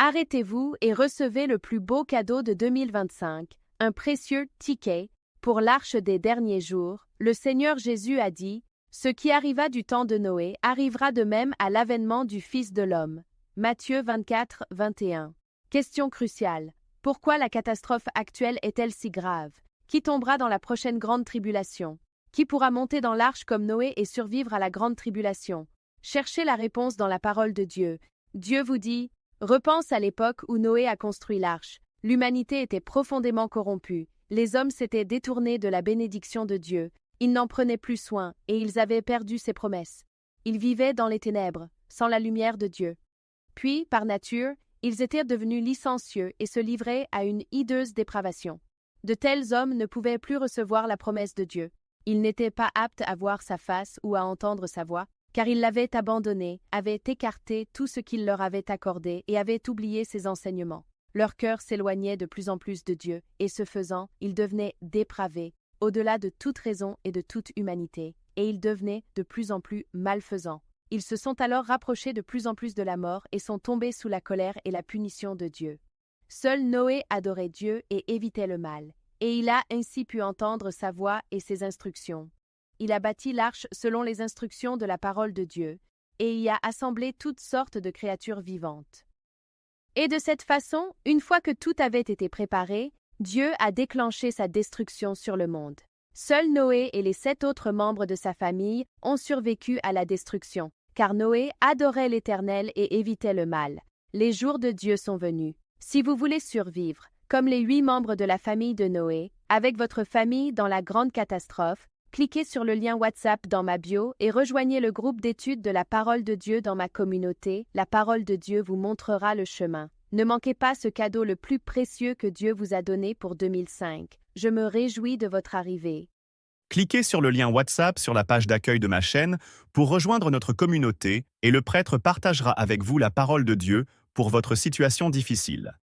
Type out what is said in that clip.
Arrêtez-vous et recevez le plus beau cadeau de 2025, un précieux ticket pour l'arche des derniers jours. Le Seigneur Jésus a dit, « Ce qui arriva du temps de Noé arrivera de même à l'avènement du Fils de l'homme. » Matthieu 24, 21. Question cruciale. Pourquoi la catastrophe actuelle est-elle si grave? Qui tombera dans la prochaine grande tribulation? Qui pourra monter dans l'arche comme Noé et survivre à la grande tribulation? Cherchez la réponse dans la parole de Dieu. Dieu vous dit, repense à l'époque où Noé a construit l'arche. L'humanité était profondément corrompue. Les hommes s'étaient détournés de la bénédiction de Dieu. Ils n'en prenaient plus soin et ils avaient perdu ses promesses. Ils vivaient dans les ténèbres, sans la lumière de Dieu. Puis, par nature, ils étaient devenus licencieux et se livraient à une hideuse dépravation. De tels hommes ne pouvaient plus recevoir la promesse de Dieu. Ils n'étaient pas aptes à voir sa face ou à entendre sa voix, car ils l'avaient abandonné, avaient écarté tout ce qu'il leur avait accordé et avaient oublié ses enseignements. Leur cœur s'éloignait de plus en plus de Dieu, et ce faisant, ils devenaient dépravés, au-delà de toute raison et de toute humanité, et ils devenaient de plus en plus malfaisants. Ils se sont alors rapprochés de plus en plus de la mort et sont tombés sous la colère et la punition de Dieu. Seul Noé adorait Dieu et évitait le mal, et il a ainsi pu entendre sa voix et ses instructions. Il a bâti l'arche selon les instructions de la parole de Dieu, et y a assemblé toutes sortes de créatures vivantes. Et de cette façon, une fois que tout avait été préparé, Dieu a déclenché sa destruction sur le monde. Seul Noé et les 7 autres membres de sa famille ont survécu à la destruction, car Noé adorait l'Éternel et évitait le mal. Les jours de Dieu sont venus. Si vous voulez survivre, comme les 8 membres de la famille de Noé, avec votre famille dans la grande catastrophe, cliquez sur le lien WhatsApp dans ma bio et rejoignez le groupe d'études de la parole de Dieu dans ma communauté. La parole de Dieu vous montrera le chemin. Ne manquez pas ce cadeau le plus précieux que Dieu vous a donné pour 2005. Je me réjouis de votre arrivée. Cliquez sur le lien WhatsApp sur la page d'accueil de ma chaîne pour rejoindre notre communauté et le prêtre partagera avec vous la parole de Dieu pour votre situation difficile.